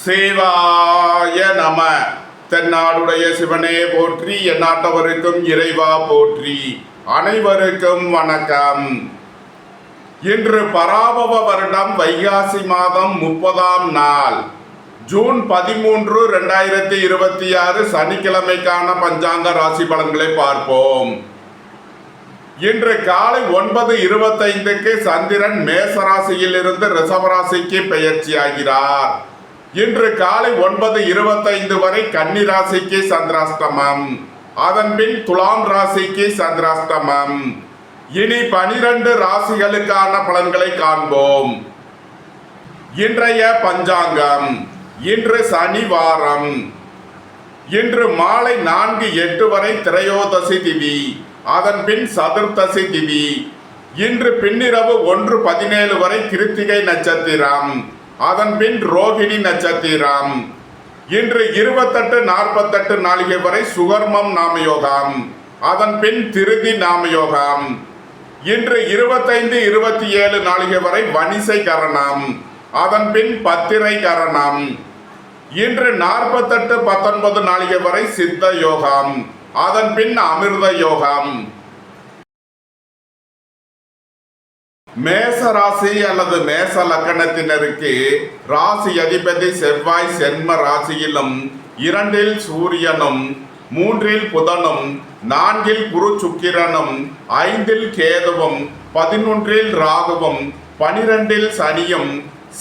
சிவாய நம. தென்னாடுடைய சிவனே போற்றி, எந்நாட்டவருக்கும் இறைவா போற்றி. அனைவருக்கும் வணக்கம். இன்று பராபவ வருடம் வைகாசி மாதம் 30ஆம் நாள், ஜூன் 13, 2026 சனிக்கிழமைக்கான பஞ்சாங்க ராசி பலன்களை பார்ப்போம். இன்று காலை 9:25க்கு சந்திரன் மேசராசியில் இருந்து ரிஷபராசிக்கு பெயர்ச்சியாகிறார். இன்று காலை 9:25 வரை கன்னி ராசிக்கு சந்திராஷ்டமம், அதன் பின் துலாம் ராசிக்கு சந்திராஷ்டமம். இனி 12 ராசிகளுக்கான பலன்களை காண்போம். இன்றைய பஞ்சாங்கம். இன்று சனிவாரம். இன்று மாலை 4:08 வரை திரையோதசி திதி, அதன் பின் சதுர்த்தசி திதி. இன்று பின்னிரவு 1:17 வரை கிருத்திகை நட்சத்திரம், அதன் பின் ரோகிணி நட்சத்திரம். இன்று 28:48 நாளிகை வரை சுகர்மம் நாமயோகம், அதன் பின் திருதி நாமயோகம். இன்று 25:27 நாளிகை வரை வணிசை கரணம், அதன் பின் பத்திரை கரணம். இன்று 48:19 நாளிகை வரை சித்த யோகம், அதன் பின் அமிர்த யோகம். மேச ராசி அல்லது மேச லக்கணத்தினருக்கு ராசி அதிபதி செவ்வாய் சென்ம ராசியிலும், 2இல் சூரியனும், 3இல் புதனும், 4இல் குரு சுக்கிரனும், 5இல் கேதுவும், 11இல் ராகுவும், 12இல் சனியும்,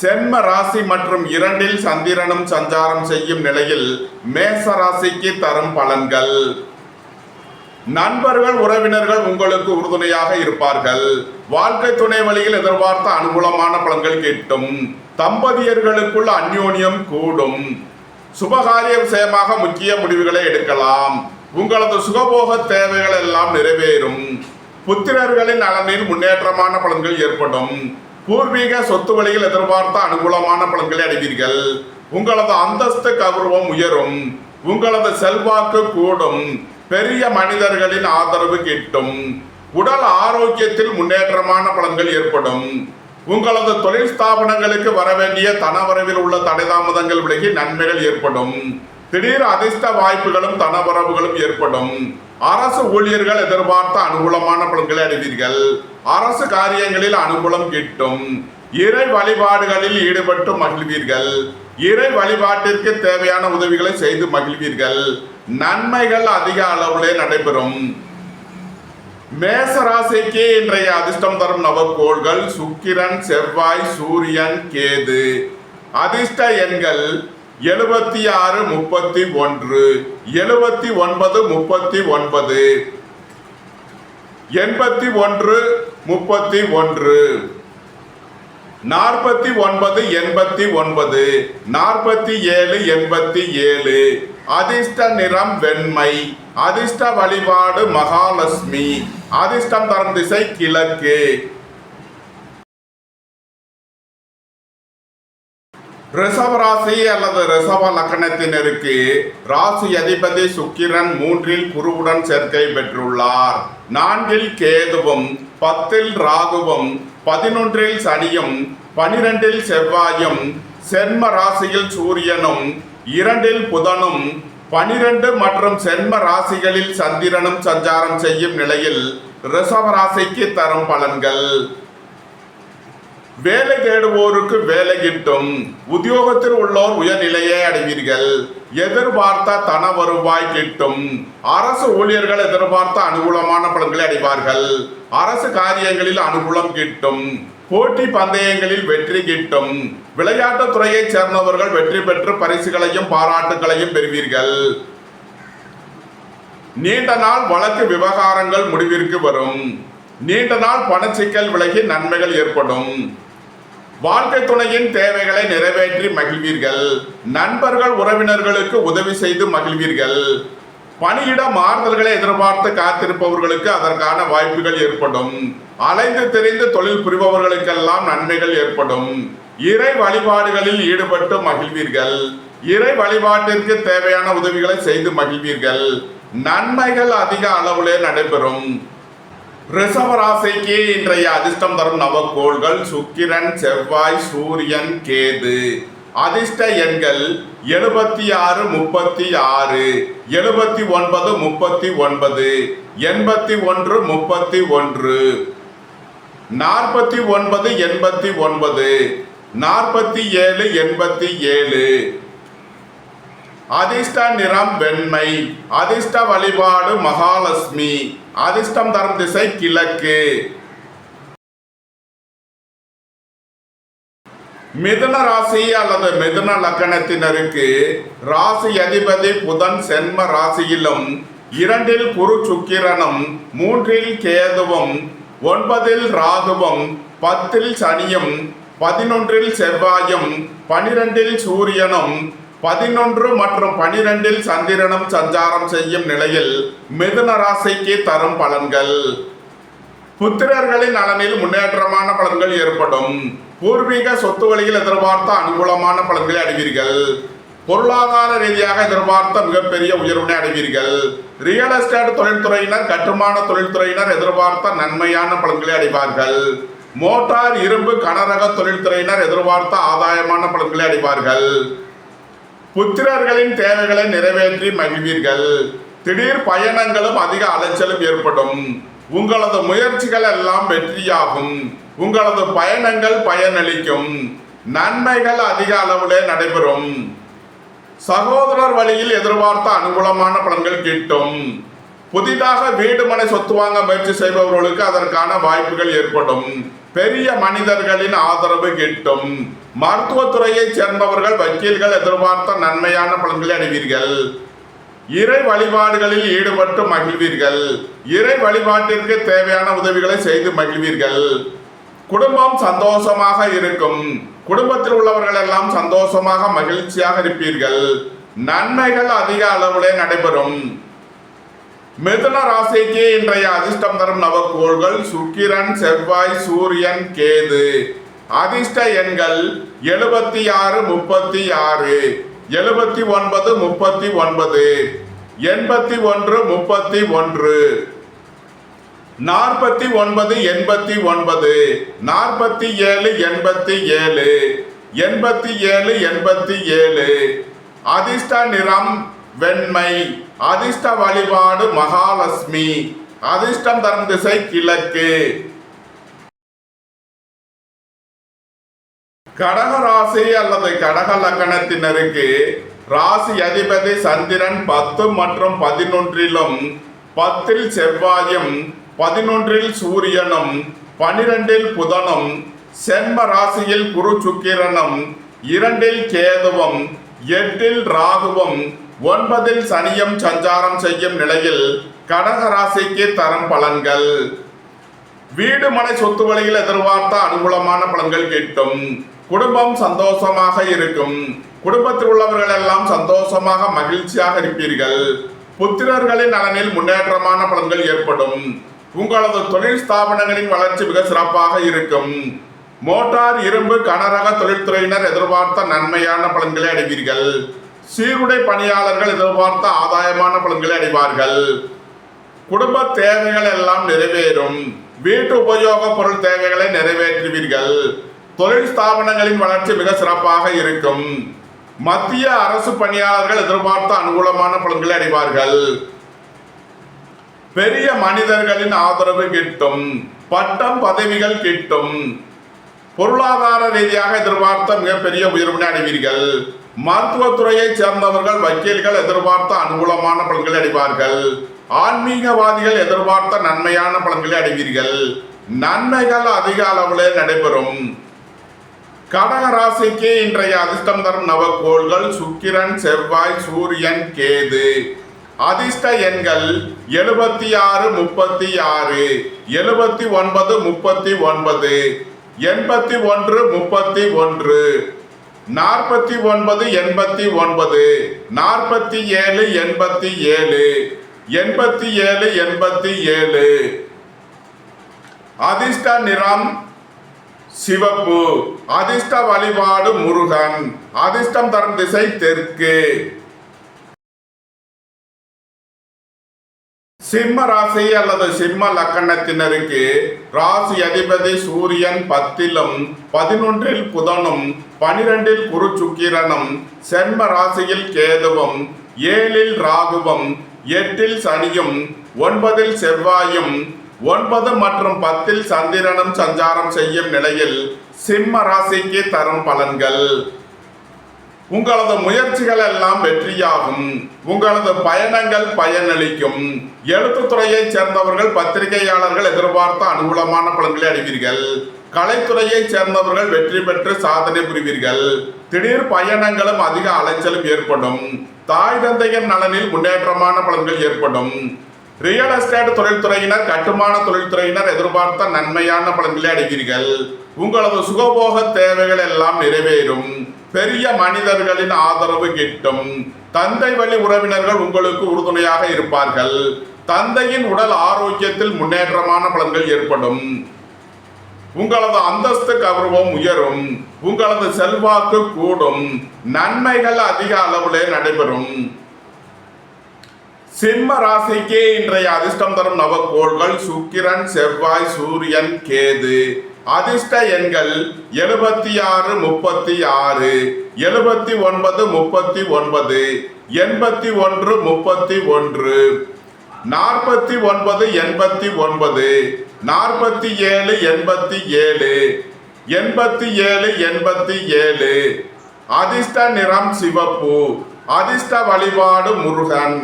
சென்ம ராசி மற்றும் 2இல் சந்திரனும் சஞ்சாரம் செய்யும் நிலையில் மேச ராசிக்கு தரும் பலன்கள். நண்பர்கள், உறவினர்கள் உங்களுக்கு உறுதுணையாக இருப்பார்கள். வாழ்க்கை துணை வழியில் எதிர்பார்த்த அனுகூலமான பலன்கள் கிட்டும். தம்பதியர்களுக்குள் அந்யோன்யம் கூடும். சுபகாரிய விஷயமாக முக்கிய முடிவுகளை எடுக்கலாம். உங்களது சுகபோக தேவைகள் எல்லாம் நிறைவேறும். புத்திரர்களின் நலனில் முன்னேற்றமான பலன்கள் ஏற்படும். பூர்வீக சொத்து வழியில் எதிர்பார்த்த அனுகூலமான பலன்களை அடைவீர்கள். உங்களது அந்தஸ்து கௌரவம் உயரும். உங்களது செல்வாக்கு கூடும். பெரிய மனிதர்களின் ஆதரவு கிட்டும். உடல் ஆரோக்கியத்தில் முன்னேற்றமான பலன்கள் ஏற்படும். உங்களது தொழில் ஸ்தாபனங்களுக்கு வரவேண்டிய தனவரவில் உள்ள தடைதாமதங்கள் விலகி நன்மைகள் ஏற்படும். திடீர் அதிர்ஷ்ட வாய்ப்புகளும் தனவரவுகளும் ஏற்படும். அரசு ஊழியர்கள் எதிர்பார்த்த அனுகூலமான பலன்களை அடைவீர்கள். அரசு காரியங்களில் அனுகூலம் கிட்டும். இறை வழிபாடுகளில் ஈடுபட்டு மகிழ்வீர்கள். இறை வழிபாட்டிற்கு தேவையான உதவிகளை செய்து மகிழ்வீர்கள். நன்மைகள் அதிக அளவிலே நடைபெறும். மேச ராசிக்கு இன்றைய அதிர்ஷ்டம் தரும் நவக்கோள்கள் சுக்கிரன், செவ்வாய், சூரியன், கேது. அதிர்ஷ்ட எண்கள் 76, 31, 79, 39, 81, 31, 49, 89, 47, 87. அதிர்ஷ்ட நிறம் வெண்மை. அதிர்ஷ்ட வழிபாடு மகாலட்சுமி. அதிர்ஷ்டம் தரும் திசை கிழக்கு. ரிஷபராசி அல்லது ரிஷப லக்கணத்தினருக்கு ராசி அதிபதி சுக்கிரன் 3இல் குருவுடன் சேர்க்கை பெற்றுள்ளார். 4இல் கேதுவும், 10இல் ராகுவும், 11இல் சனியும், 12இல் செவ்வாயும், சென்ம ராசியில் சூரியனும், 2இல் புதனும், 12 மற்றும் சென்ம ராசிகளில் சந்திரனும் சஞ்சாரம் செய்யும் நிலையில் ரிஷபராசிக்கு தரும் பலன்கள். வேலை தேடுவோருக்கு வேலை கிட்டும். உத்தியோகத்தில் உள்ளோர் உயர்நிலையை அடைவீர்கள். எதிர்பார்த்த தன வருவாய் கிட்டும். அரசு ஊழியர்கள் எதிர்பார்த்த அனுகூலமான பலன்களை அடைவார்கள். அரசு காரியங்களில் அனுகூலம் கிட்டும். போட்டி பந்தயங்களில் வெற்றி கிட்டும். விளையாட்டுத் துறையைச் சேர்ந்தவர்கள் வெற்றி பெற்று பரிசுகளையும் பாராட்டுகளையும் பெறுவீர்கள். நீண்ட நாள் வழக்கு விவகாரங்கள் முடிவிற்கு வரும். நீண்ட நாள் பணச்சிக்கல் விலகி நன்மைகள் ஏற்படும். வாழ்க்கை துணையின் தேவைகளை நிறைவேற்றி மகிழ்வீர்கள். நண்பர்கள், உறவினர்களுக்கு உதவி செய்து மகிழ்வீர்கள். பணியிட மாறுதல்களை எதிர்பார்த்து காத்திருப்பவர்களுக்கு அதற்கான வாய்ப்புகள் ஏற்படும். அலைந்து தெரிந்து தொழில் புரிபவர்களுக்கெல்லாம் நன்மைகள் ஏற்படும். இறை வழிபாடுகளில் ஈடுபட்டு மகிழ்வீர்கள். இறை வழிபாட்டிற்கு தேவையான உதவிகளை செய்து மகிழ்வீர்கள். நன்மைகள் அதிக அளவிலே நடைபெறும். ரிஷபராசிக்கு இன்றைய அதிர்ஷ்டம் தரும் நவக்கோள்கள் சுக்கிரன், செவ்வாய், சூரியன், கேது. அதிர்ஷ்ட எண்கள் 76 36 79 39 81 31 49 89 47 87. அதிர்ஷ்ட நிறம் வெண்மை. அதிர்ஷ்ட வழிபாடு மகாலட்சுமி. அதிர்ஷ்டம் தரும் திசை கிழக்கு. மிதுன ராசி அல்லது மிதுன லக்னத்தினருக்கு ராசி அதிபதி புதன் சென்ம ராசியிலும் 2 குரு சுக்கிரனும் 3 கேதுவும் 9 ராகுவும் 10 சனியும் 11 செவ்வாயும் 12 சூரியனும் 11 மற்றும் 12 சந்திரனும் சஞ்சாரம் செய்யும் நிலையில் மிதுன ராசிக்கு தரும் பலன்கள். புத்திரர்களின் நலனில் முன்னேற்றமான பலன்கள் ஏற்படும். பூர்வீக சொத்து வழியில் எதிர்பார்த்த அனுகூலமான பலன்களை அடைவீர்கள். பொருளாதார ரீதியாக எதிர்பார்த்த மிகப்பெரிய உயர்வினை அடைவீர்கள். ரியல் எஸ்டேட் தொழில்துறையினர், கட்டுமான தொழில்துறையினர் எதிர்பார்த்த நன்மையான பலன்களை அடைவார்கள். மோட்டார், இரும்பு, கனரக தொழில்துறையினர் எதிர்பார்த்த ஆதாயமான பலன்களை அடைவார்கள். புத்திரர்களின் தேவைகளை நிறைவேற்றி மகிழ்வீர்கள். திடீர் பயணங்களும் அதிக அலைச்சலும் ஏற்படும். உங்களது முயற்சிகள் எல்லாம் வெற்றியாகும். உங்களது பயணங்கள் பயனளிக்கும். நன்மைகள் அதிக அளவிலே நடைபெறும். சகோதரர் வழியில் எதிர்பார்த்த அனுகூலமான பலன்கள் கிட்டும். புதிதாக வீடு மனை சொத்து வாங்க முயற்சி செய்பவர்களுக்கு அதற்கான வாய்ப்புகள் ஏற்படும். பெரிய மனிதர்களின் ஆதரவு கிட்டும். மருத்துவத்துறையைச் சேர்ந்தவர்கள், வக்கீல்கள் எதிர்பார்த்த நன்மையான பலன்களை அடைவீர்கள். இறை வழிபாடுகளில் ஈடுபட்டு மகிழ்வீர்கள். இறை வழிபாட்டிற்கு தேவையான உதவிகளை செய்து மகிழ்வீர்கள். குடும்பம் சந்தோஷமாக இருக்கும். குடும்பத்தில் உள்ளவர்கள் எல்லாம் சந்தோஷமாக மகிழ்ச்சியாக இருப்பீர்கள். நன்மைகள் அதிக அளவிலே நடைபெறும். மிதுன ராசிக்கு இன்றைய அதிர்ஷ்டம் தரும் நவக்கோள்கள் சுக்கிரன், செவ்வாய், சூரியன், கேது. அதிர்ஷ்ட எண்கள் 76 36 79 39 81 31 49 89 47 87 87 87. அதிர்ஷ்ட நிறம் வெண்மை. அதிர்ஷ்ட வழிபாடு மகாலட்சுமி. அதிர்ஷ்டம் தரும் திசை கிழக்கு. கடக ராசி அல்லது கடக லக்னத்தினருக்கு ராசி அதிபதி சந்திரன் 10 மற்றும் 11லும் 10 செவ்வாயும் 11 சூரியனும் 12 புதனும் சென்ம ராசியில் குரு சுக்கிரனும் 2 கேதுவும் 8 ராகுவும் 9 சனியும் சஞ்சாரம் செய்யும் நிலையில் கடக ராசிக்கு தரும் பலன்கள். வீடு மனை சொத்து வழியில் எதிர்பார்த்த அனுகூலமான பலன்கள் கிட்டும். குடும்பம் சந்தோஷமாக இருக்கும். குடும்பத்தில் உள்ளவர்கள் எல்லாம் சந்தோஷமாக மகிழ்ச்சியாக இருப்பீர்கள். புத்திரர்களின் நலனில் முன்னேற்றமான பலன்கள் ஏற்படும். உங்களது தொழில் ஸ்தாபனங்களின் வளர்ச்சி மிக சிறப்பாக இருக்கும். மோட்டார், இரும்பு, கனரக தொழில்துறையினர் எதிர்பார்த்த நன்மையான பலன்களை அடைவீர்கள். சீருடை பணியாளர்கள் எதிர்பார்த்த ஆதாயமான பலன்களை அடைவார்கள். குடும்ப தேவைகள் எல்லாம் நிறைவேறும். வீட்டு உபயோக பொருள் தேவைகளை நிறைவேற்றுவீர்கள். தொழில் ஸ்தாபனங்களின் வளர்ச்சி மிக சிறப்பாக இருக்கும். மத்திய அரசு பணியாளர்கள் எதிர்பார்த்த அனுகூலமான பலன்களை அடைவார்கள். பெரிய மனிதர்களின் ஆதரவு கிட்டும். பட்டம், பதவிகள் கிட்டும். பொருளாதார ரீதியாக எதிர்பார்த்த மிகப்பெரிய உயர்வினை அடைவீர்கள். மருத்துவத்துறையைச் சேர்ந்தவர்கள், வக்கீல்கள் எதிர்பார்த்த அனுகூலமான பலன்களை அடைவார்கள். ஆன்மீகவாதிகள் எதிர்பார்த்த நன்மையான பலன்களை அடைவீர்கள். நன்மைகள் அதிக அளவிலே நடைபெறும். கடக ராசிக்கு இன்றைய அதிர்ஷ்டம் தரும் நவக்கோள்கள் சுக்கிரன், செவ்வாய், சூரியன், கேது. அதிர்ஷ்ட எண்கள் 76 36 79 39 81 31 49 89 47 87 87 87. அதிர்ஷ்ட நிறம் சிவப்பு. அதிர்ஷ்ட வழிபாடு முருகன். அதிர்ஷ்டம் தரும் திசை தெற்கு. சிம்ம ராசி அல்லது சிம்ம லக்கணத்தினருக்கு ராசி அதிபதி சூரியன் 10லும் 11ல் புதனும் 12ல் குரு சுக்கிரனும் செம்ம ராசியில் கேதுவும் 7ல் ராகுவும் 8ல் சனியும் 9ல் செவ்வாயும் 9 மற்றும் 10ல் சந்திரனும் சஞ்சாரம் செய்யும் நிலையில் சிம்ம ராசிக்கு தரும் பலன்கள். உங்களது முயற்சிகள் எல்லாம் வெற்றியாகும். உங்களது பயணங்கள் பயனளிக்கும். எழுத்துத்துறையைச் சேர்ந்தவர்கள் பத்திரிகையாளர்கள் எதிர்பார்த்த அனுகூலமான பலன்களை அடைவீர்கள். கலைத்துறையைச் சேர்ந்தவர்கள் வெற்றி பெற்று சாதனை புரிவீர்கள். திடீர் பயணங்களும் அதிக அலைச்சலும் ஏற்படும். தாய் தந்தையின் நலனில் முன்னேற்றமான பலன்கள் ஏற்படும். ரியல் எஸ்டேட் தொழில்துறையினர் கட்டுமான தொழில்துறையினர் எதிர்பார்த்த நன்மையான பலன்களை அடைவீர்கள். உங்களது சுகபோக தேவைகள் எல்லாம் நிறைவேறும். பெரிய மனிதர்களின் ஆதரவு கிட்டும். தந்தை வழி உறவினர்கள் உங்களுக்கு உறுதுணையாக இருப்பார்கள். தந்தையின் உடல் ஆரோக்கியத்தில் முன்னேற்றமான பலன்கள் ஏற்படும். உங்களது அந்தஸ்து கௌரவம் உயரும். உங்களது செல்வாக்கு கூடும். நன்மைகள் அதிக அளவிலே நடைபெறும். சிம்ம ராசிக்கு இன்றைய அதிர்ஷ்டம் தரும் நவக்கோள்கள் சுக்கிரன், செவ்வாய், சூரியன், கேது. அதிர்ஷ்ட எண்கள் 76, 36, 79, 39, 81, 31, 49, 89, 47, 87, 87, 87. அதிர்ஷ்ட நிறம் சிவப்பு. அதிர்ஷ்ட வழிபாடு முருகன்.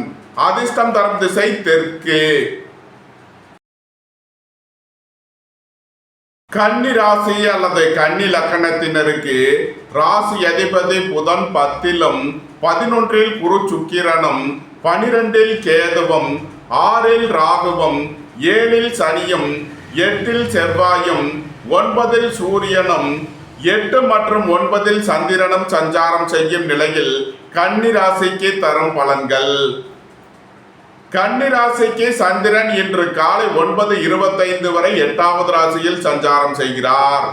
அதிர்ஷ்டம் தரும் திசை தெற்கு. கன்னி ராசி அல்லது கன்னி லக்கணத்தினருக்கு ராசி அதிபதி புதன் 10லும் 11ல் குரு சுக்கிரனும் 12ல் கேதுவும் 6ல் ராகுவும் 7ல் சனியும் 8ல் செவ்வாயும் 9ல் சூரியனும் 8 மற்றும் 9ல் சந்திரனும் சஞ்சாரம் செய்யும் நிலையில் கன்னி ராசிக்கு தரும் பலன்கள். கன்னி ராசிக்கு சந்திரன் இன்று காலை 9:25 வரை 8வது ராசியில் சஞ்சாரம் செய்கிறார்.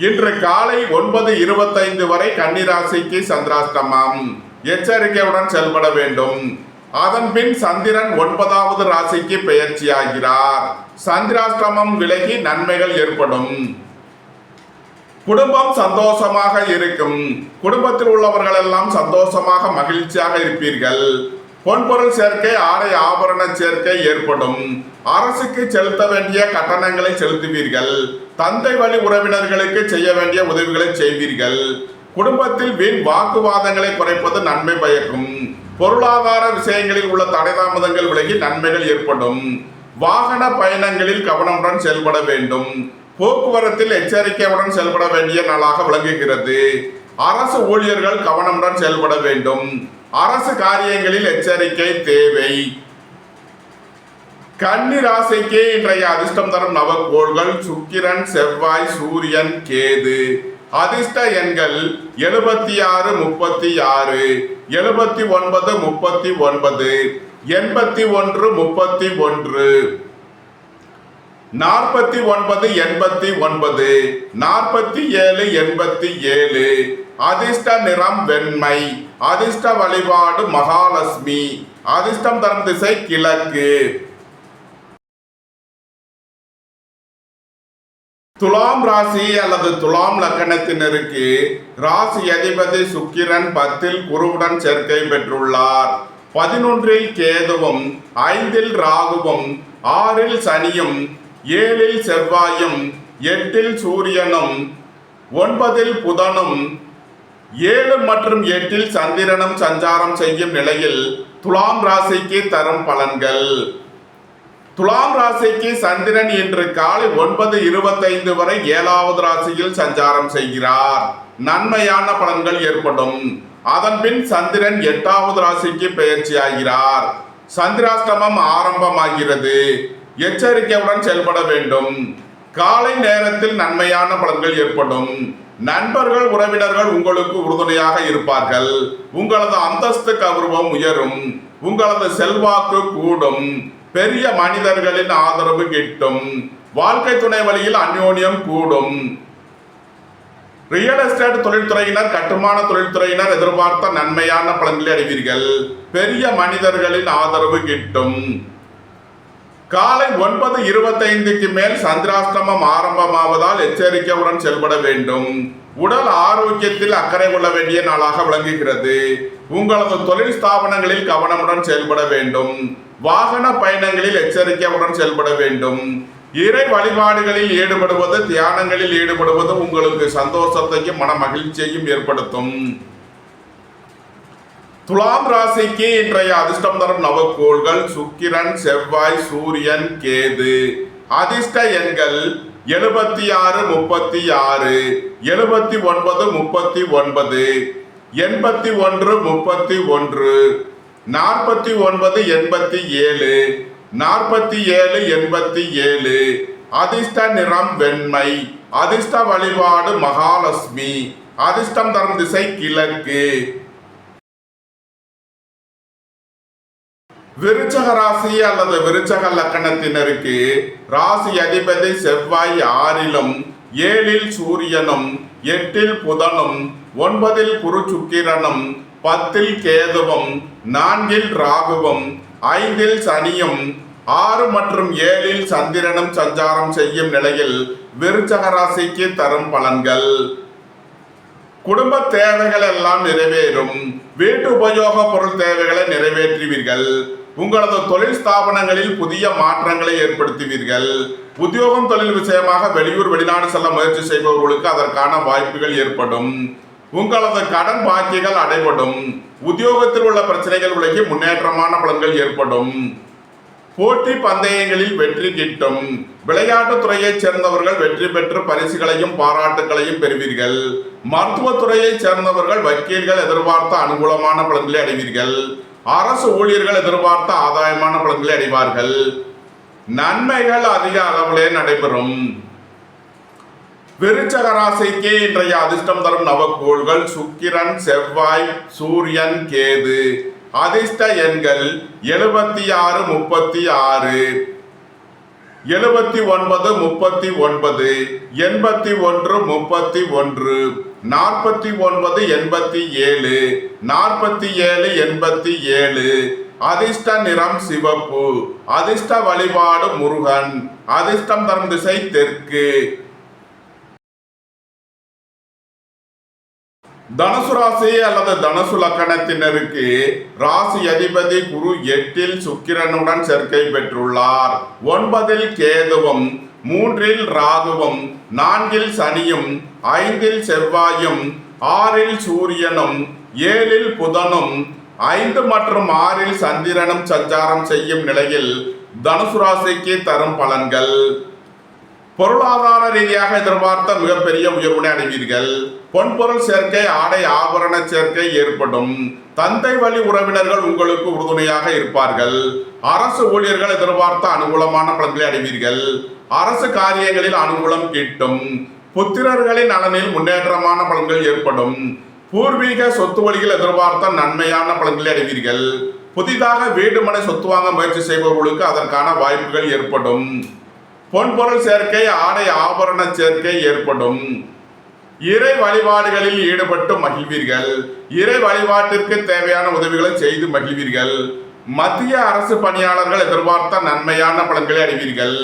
இன்று காலை 9:25 வரை கன்னி ராசிக்கு சந்திராஷ்டமம். எச்சரிக்கையுடன் செயல்பட வேண்டும். அதன் பின் சந்திரன் 9வது ராசிக்கு பெயர்ச்சியாகிறார். சந்திராஷ்டமம் விலகி நன்மைகள் ஏற்படும். குடும்பம் சந்தோஷமாக இருக்கும். குடும்பத்தில் உள்ளவர்கள் எல்லாம் சந்தோஷமாக மகிழ்ச்சியாக இருப்பீர்கள். பொன்பொருள் சேர்க்கை, ஆடை ஆபரண சேர்க்கை ஏற்படும். அரசுக்கு செலுத்த வேண்டிய கட்டணங்களை செலுத்துவீர்கள். தந்தை வழி உறவினர்களுக்கு செய்ய வேண்டிய உதவிகளை செய்வீர்கள். குடும்பத்தில் வீண் வாக்குவாதங்களை குறைப்பது நன்மை பயக்கும். பொருளாதார விஷயங்களில் உள்ள தடைதாமதங்கள் விலகி நன்மைகள் ஏற்படும். வாகன பயணங்களில் கவனமுடன் செயல்பட வேண்டும். போக்குவரத்தில் எச்சரிக்கையுடன் செயல்பட வேண்டிய நாளாக விளங்குகிறது. அரசு ஊழியர்கள் கவனமுடன் செயல்பட வேண்டும். அரசு காரியங்களில் எச்சரிக்கை தேவை. கன்னி ராசிக்கு இன்றைய அதிர்ஷ்டம் தரும் நவக்கோள்கள் சுக்கிரன், செவ்வாய், சூரியன், கேது. அதிர்ஷ்ட எண்கள் 76, 36, 79, 39, 81, 31, 49, 89, 47, 87. அதிர்ஷ்ட நிறம் வெண்மை. அதிர்ஷ்ட வழிபாடு மகாலட்சுமி. அதிர்ஷ்டம் தரும் திசை கிழக்கு. துலாம் ராசி அல்லது துலாம் லக்கணத்தினருக்கு ராசி அதிபதி சுக்கிரன் 10ல் குருவுடன் சேர்க்கை பெற்றுள்ளார். 11ல் கேதுவும் 5ல் ராகுவும் 6ல் சனியும் 7ல் செவ்வாயும் 8ல் சூரியனும் 9ல் புதனும் 7 மற்றும் 8ல் சந்திரனும் சஞ்சாரம் செய்யும் நிலையில் துலாம் ராசிக்கு தரும் பலன்கள். துலாம் ராசிக்கு சந்திரன் இன்று காலை 9:25 வரை 7வது ராசியில் சஞ்சாரம் செய்கிறார். நன்மையான பலன்கள் ஏற்படும். அதன் பின் சந்திரன் 8வது ராசிக்கு பெயர்ச்சியாகிறார். சந்திராஷ்டமம் ஆரம்பமாகிறது. எச்சரிக்கையுடன் செயல்பட வேண்டும். காலை நேரத்தில் நன்மையான பலன்கள் ஏற்படும். நண்பர்கள் உறவினர்கள் உங்களுக்கு உறுதுணையாக இருப்பார்கள். உங்களது அந்தஸ்து கௌரவம் உயரும். உங்களது செல்வாக்கு கூடும். பெரிய மனிதர்களின் ஆதரவு கிட்டும். வாழ்க்கை துணை வழியில் அந்யோன்யம் கூடும். ரியல் எஸ்டேட் தொழில்துறையினர் கட்டுமான தொழில்துறையினர் எதிர்பார்த்த நன்மையான பலன்களை அடைவீர்கள். பெரிய மனிதர்களின் ஆதரவு கிட்டும். காலை 9:25க்கு மேல் சந்திராஷ்டமம் ஆரம்பமாவதால் எச்சரிக்கையுடன் செயல்பட வேண்டும். உடல் ஆரோக்கியத்தில் அக்கறை கொள்ள வேண்டிய நாளாக விளங்குகிறது. உங்களது தொழில் ஸ்தாபனங்களில் கவனமுடன் செயல்பட வேண்டும். வாகன பயணங்களில் எச்சரிக்கையுடன் செயல்பட வேண்டும். இறை வழிபாடுகளில் ஈடுபடுவது, தியானங்களில் ஈடுபடுவது உங்களுக்கு சந்தோஷத்தையும் மன மகிழ்ச்சியையும் ஏற்படுத்தும். துலாம் ராசிக்கு இன்றைய அதிர்ஷ்டம் தரும் நவக்கோள்கள் சுக்கிரன், செவ்வாய், சூரியன், கேது. அதிர்ஷ்ட எண்கள் 76, 36, 79, 39, 81, 31, 49, 87, 47, 87. அதிர்ஷ்ட நிறம் வெண்மை. அதிர்ஷ்ட வழிபாடு மகாலட்சுமி. அதிர்ஷ்டம் தரும் திசை கிழக்கு. விருச்சக ராசி அல்லது விருச்சக லக்கணத்தினருக்கு ராசி அதிபதி செவ்வாய் 6லும் 7ல் சூரியனும் 8ல் புதனும் 9ல் குரு சுக்கிரனும் 10ல் கேதுவும் 4ல் ராகுவும் 5ல் சனியும் 6 மற்றும் 7ல் சந்திரனும் சஞ்சாரம் செய்யும் நிலையில் விருச்சக ராசிக்கு தரும் பலன்கள். குடும்ப தேவைகள் எல்லாம் நிறைவேறும். வீட்டு உபயோக பொருள் தேவைகளை நிறைவேற்றுவீர்கள். உங்களது தொழில் ஸ்தாபனங்களில் புதிய மாற்றங்களை ஏற்படுத்துவீர்கள். உத்தியோகம் தொழில் விஷயமாக வெளியூர் வெளிநாடு செல்ல முயற்சி செய்பவர்களுக்கு அதற்கான வாய்ப்புகள் ஏற்படும். உங்களது கடன் பாக்கிகள் அடைபடும். உத்தியோகத்தில் உள்ள பிரச்சனைகள் விலகி முன்னேற்றமான பலன்கள் ஏற்படும். போட்டி பந்தயங்களில் வெற்றி கிட்டும். விளையாட்டுத் துறையைச் சேர்ந்தவர்கள் வெற்றி பெற்று பரிசுகளையும் பாராட்டுகளையும் பெறுவீர்கள். மருத்துவத்துறையைச் சேர்ந்தவர்கள் வக்கீல்கள் எதிர்பார்த்த அனுகூலமான பலன்களை அடைவீர்கள். அரசு ஊழியர்கள் எதிர்பார்த்த ஆதாயமான பலன்களை அடைவார்கள். நன்மைகள் அதிக அளவிலே நடைபெறும். விருச்சக ராசிக்கு இன்றைய அதிர்ஷ்டம் தரும் நவக்கோள்கள் சுக்கிரன், செவ்வாய், சூரியன், கேது. அதிர்ஷ்ட எண்கள் 76, 36, 79, 39, 81, 31, 49, 87, 47, 87. அதிர்ஷ்ட நிறம் சிவப்பு. அதிர்ஷ்ட வழிபாடு முருகன். அதிர்ஷ்டம் தரும் திசை தெற்கு. தனுசு ராசி அல்லது தனுசு லக்கணத்தினருக்கு ராசி அதிபதி குரு 8ல் சுக்கிரனுடன் சேர்க்கை பெற்றுள்ளார். 9ல் கேதுவும் 3ல் ராகுவும் 4ல் சனியும் 5ல் செவ்வாயும் 6ல் சூரியனும் 7ல் புதனும் 5 மற்றும் 6ல் சந்திரனும் சஞ்சாரம் செய்யும் நிலையில் தனுசு ராசிக்கு தரும் பலன்கள். பொருளாதார ரீதியாக எதிர்பார்த்த மிகப்பெரிய உயர்வினை அடைவீர்கள். பொன்பொருள் சேர்க்கை, ஆடை ஆபரண சேர்க்கை ஏற்படும். தந்தை வழி உறவினர்கள் உங்களுக்கு உறுதுணையாக இருப்பார்கள். அரசு ஊழியர்கள் எதிர்பார்த்த அனுகூலமான பலன்களை அடைவீர்கள். அரசு காரியங்களில் அனுகூலம் கிட்டும். புத்திரர்களின் நலனில் முன்னேற்றமான பலன்கள் ஏற்படும். பூர்வீக சொத்து வழியில் எதிர்பார்த்த நன்மையான பலன்களை அடைவீர்கள். புதிதாக வீடு மனை சொத்து வாங்க முயற்சி செய்பவர்களுக்கு அதற்கான வாய்ப்புகள் ஏற்படும். பொன்பொருள் சேர்க்கை, ஆடை ஆபரண சேர்க்கை ஏற்படும். இறை வழிபாடுகளில் ஈடுபட்டு மகிழ்வீர்கள். இறை வழிபாட்டிற்கு தேவையான உதவிகளை செய்து மகிழ்வீர்கள். மத்திய அரசு பணியாளர்கள் எதிர்பார்த்த நன்மையான பலன்களை அடைவீர்கள்.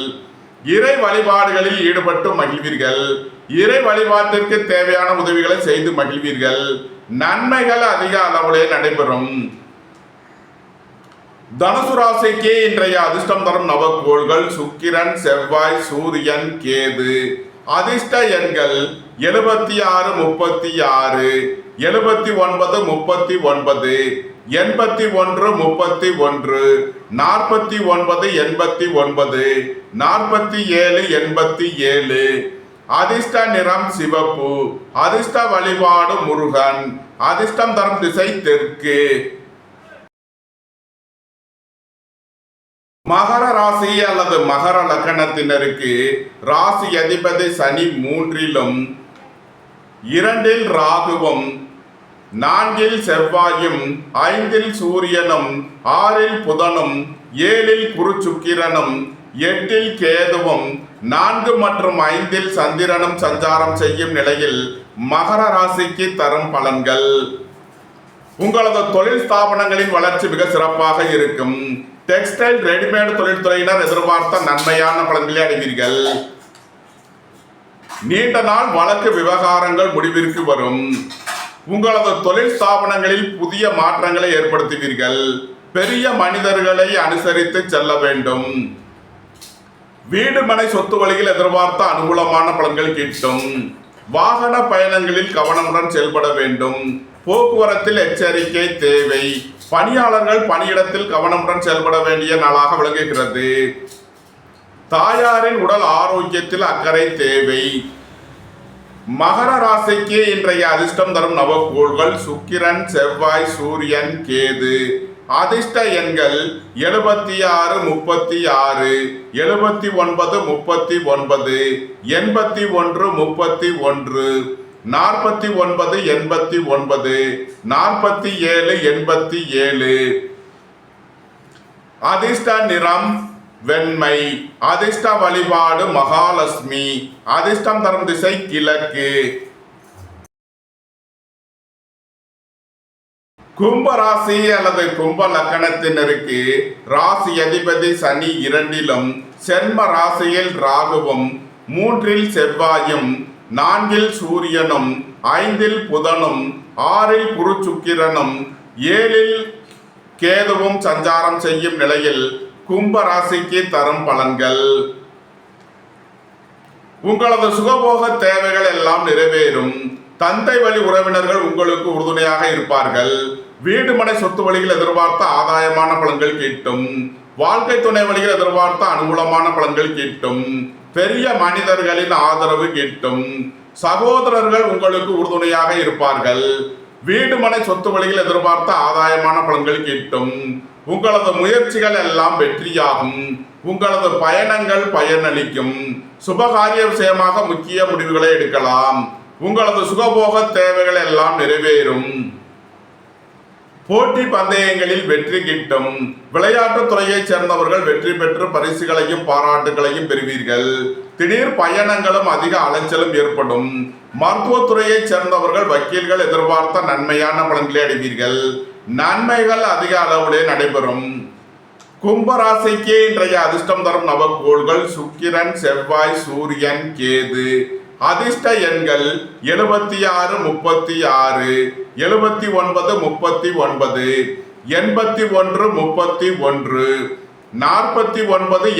இறை வழிபாடுகளில் ஈடுபட்டு மகிழ்வீர்கள். இறை வழிபாட்டிற்கு தேவையான உதவிகளை செய்து மகிழ்வீர்கள். நன்மைகள் அதிக அளவிலே நடைபெறும். தனுசு ராசிக்கு இன்றைய அதிர்ஷ்டம் தரும் நவக்கோள்கள் சுக்கிரன், செவ்வாய், சூரியன், கேது. அதிர்ஷ்ட எண்கள் 76, 36, 79, 39, 81, 31, 49, 89, 47, 87. அதிர்ஷ்ட நிறம் சிவப்பு. அதிர்ஷ்ட வழிபாடு முருகன். அதிர்ஷ்டம் தரும் திசை தெற்கு. மகர ராசி அல்லது மகர லக்கணத்தினருக்கு ராசி அதிபதி சனி 3லும் 2ல் ராகுவும் 4ல் செவ்வாயும் 5ல் சூரியனும் 6ல் புதனும் 7ல் குரு சுக்கிரனும் 8ல் கேதுவும் 4 மற்றும் 5ல் சந்திரனும் சஞ்சாரம் செய்யும் நிலையில் மகர ராசிக்கு தரும் பலன்கள். உங்களது தொழில் ஸ்தாபனங்களின் வளர்ச்சி மிக சிறப்பாக இருக்கும். டெக்ஸ்டைல் ரெடிமேட் தொழில்துறையினர் எதிர்பார்த்த நன்மையான பலன்களை அடைவீர்கள். நீண்ட நாள் வழக்கு விவகாரங்கள் முடிவிற்கு வரும். உங்களது தொழில் ஸ்தாபனங்களில் புதிய மாற்றங்களை ஏற்படுத்துவீர்கள். பெரிய மனிதர்களை அனுசரித்து செல்ல வேண்டும். வீடு மனை சொத்து வழியில் எதிர்பார்த்த அனுகூலமான பலன்கள் கிட்டும். வாகன பயணங்களில் கவனமுடன் செயல்பட வேண்டும். போக்குவரத்தில் எச்சரிக்கை தேவை. பணியாளர்கள் பணியிடத்தில் கவனமுடன் செயல்பட வேண்டிய நாளாக விளங்குகிறது. தாயாரின் உடல் ஆரோக்கியத்தில் அக்கறை தேவை. மகர ராசிக்கு இன்றைய அதிர்ஷ்டம் தரும் நவக்கோள்கள் சுக்கிரன், செவ்வாய், சூரியன், கேது. அதிர்ஷ்ட எண்கள் 76, 36, 79, 39, 81, 31, 49, 89, 47, 87. அதிர்ஷ்ட நிறம் வெண்மை. அதிர்ஷ்ட வழிபாடு மகாலட்சுமி. அதிர்ஷ்டம் தரும் திசை கிழக்கு. கும்ப ராசி அல்லது கும்ப லக்கணத்தினருக்கு ராசி அதிபதி சனி 2லும், சென்ம ராசியில் ராகுவும், 3ல் செவ்வாயும், 4ல் சூரியனும், 5ல் புதனும், 6ல் குரு சுக்கிரனும், 7ல் கேதுவும் சஞ்சாரம் செய்யும் நிலையில் கும்ப ராசிக்கு தரும் பலன்கள். உங்களது சுகபோக தேவைகள் எல்லாம் நிறைவேறும். தந்தை வழி உறவினர்கள் உங்களுக்கு உறுதுணையாக இருப்பார்கள். வீடு மனை சொத்து வழியில் எதிர்பார்த்த ஆதாயமான பலன்கள் கிட்டும். வாழ்க்கை துணை வழியில் எதிர்பார்த்த அனுகூலமான பலன்கள் கிட்டும். பெரிய மனிதர்களின் ஆதரவு கிட்டும். சகோதரர்கள் உங்களுக்கு உறுதுணையாக இருப்பார்கள். வீடு மனை சொத்து வழியில் எதிர்பார்த்த ஆதாயமான பலன்கள் கிட்டும். உங்களது முயற்சிகள் எல்லாம் வெற்றியாகும். உங்களது பயணங்கள் பயனளிக்கும். சுபகாரிய விஷயமாக முக்கிய முடிவுகளை எடுக்கலாம். உங்களது சுகபோக தேவைகள் எல்லாம் நிறைவேறும். போட்டி பந்தயங்களில் வெற்றி கிட்டும். விளையாட்டுத் துறையைச் சேர்ந்தவர்கள் வெற்றி பெற்று பரிசுகளையும் பாராட்டுகளையும் பெறுவீர்கள். திடீர் பயணங்களும் அதிக அலைச்சலும் ஏற்படும். மருத்துவத்துறையைச் சேர்ந்தவர்கள் வக்கீல்கள் எதிர்பார்த்த நன்மையான பலன்களை அடைவீர்கள். நன்மைகள் அதிக அளவிலே நடைபெறும். கும்பராசிக்கு இன்றைய அதிர்ஷ்டம் தரும் நவக்கோள்கள் சுக்கிரன், செவ்வாய், சூரியன், கேது. அதிர்ஷ்ட எண்கள் 76, 36, 79, 39, 81, 31, 49,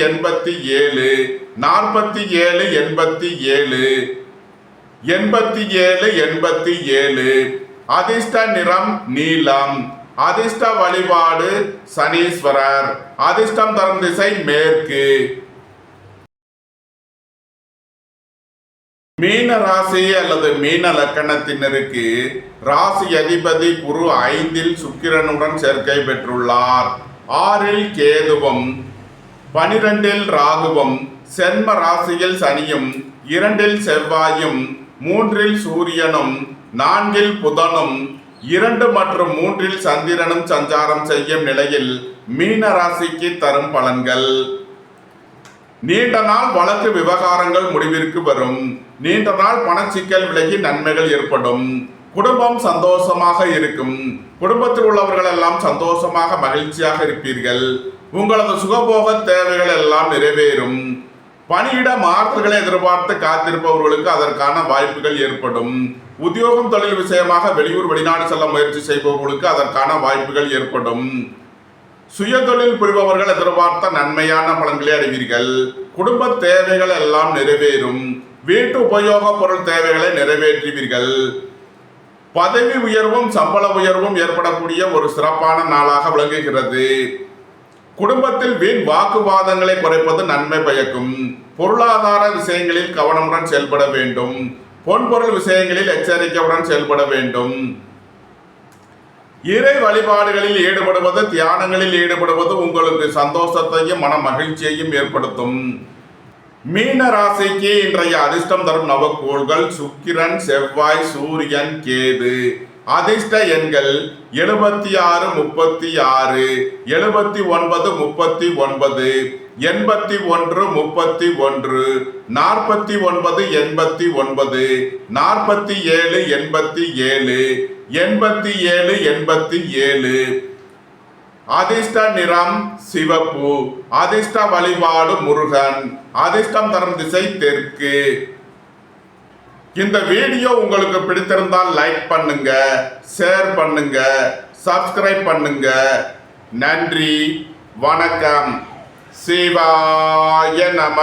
87, 47, 87, 87, 87. அதிர்ஷ்ட நிறம் நீலம். அதிர்ஷ்ட வழிபாடு சனீஸ்வரர். அதிர்ஷ்டம் தரும் திசை மேற்கு. மீன ராசி அல்லது மீன லக்கணத்தினருக்கு ராசி அதிபதி குரு 5ல் சுக்கிரனுடன் சேர்க்கை பெற்றுள்ளார். 6ல் கேதுவும், 12ல் ராகுவும், சென்ம ராசியில் சனியும், 2ல் செவ்வாயும், 3ல் சூரியனும், 4ல் புதனும், 2 மற்றும் 3ல் சந்திரனும் சஞ்சாரம் செய்யும் நிலையில் மீன ராசிக்கு தரும் பலன்கள். நீண்ட நாள் வழக்கு விவகாரங்கள் முடிவிற்கு வரும். நீண்ட நாள் பணச்சிக்கல் விலகி நன்மைகள் ஏற்படும். குடும்பம் சந்தோஷமாக இருக்கும். குடும்பத்தில் உள்ளவர்கள் எல்லாம் சந்தோஷமாக மகிழ்ச்சியாக இருப்பீர்கள். உங்களது சுகபோக தேவைகள் எல்லாம் நிறைவேறும். பணியிட மாறுதல்களை எதிர்பார்த்து காத்திருப்பவர்களுக்கு அதற்கான வாய்ப்புகள் ஏற்படும். உத்தியோகம் தொழில் விஷயமாக வெளியூர் வெளிநாடு செல்ல முயற்சி செய்பவர்களுக்கு அதற்கான வாய்ப்புகள் ஏற்படும். சுய தொழில் புரிபவர்கள் எதிர்பார்த்த நன்மையான பலன்களை அடைவீர்கள். குடும்ப தேவைகள் எல்லாம் நிறைவேறும். வீட்டு உபயோக பொருள் தேவைகளை நிறைவேற்றுவீர்கள். பதவி உயர்வும் சம்பள உயர்வும் ஏற்படக்கூடிய ஒரு சிறப்பான நாளாக விளங்குகிறது. குடும்பத்தில் வீண் வாக்குவாதங்களை குறைப்பது நன்மை பயக்கும். பொருளாதார விஷயங்களில் கவனமுடன் செயல்பட வேண்டும். பொன்பொருள் விஷயங்களில் எச்சரிக்கையுடன் செயல்பட வேண்டும். இறை வழிபாடுகளில் ஈடுபடுவது, தியானங்களில் ஈடுபடுவது உங்களுக்கு சந்தோஷத்தையும் மன மகிழ்ச்சியையும் ஏற்படுத்தும். மீன ராசிக்கு இன்றைய அதிர்ஷ்டம் தரும் நவக்கோள்கள் சுக்கிரன், செவ்வாய், சூரியன், கேது. அதிர்ஷ்ட எண்கள் 76, 36, 79, 39, 81, 31, 49, 89, 47, 87, 87 87. அதிர்ஷ்ட நிறம் சிவப்பு. அதிர்ஷ்ட வழிபாடு முருகன். அதிர்ஷ்டம் தரும் திசை தெற்கு. இந்த வீடியோ உங்களுக்கு பிடித்திருந்தால் லைக் பண்ணுங்க, ஷேர் பண்ணுங்க, சப்ஸ்கிரைப் பண்ணுங்க. நன்றி, வணக்கம். சிவாய நம.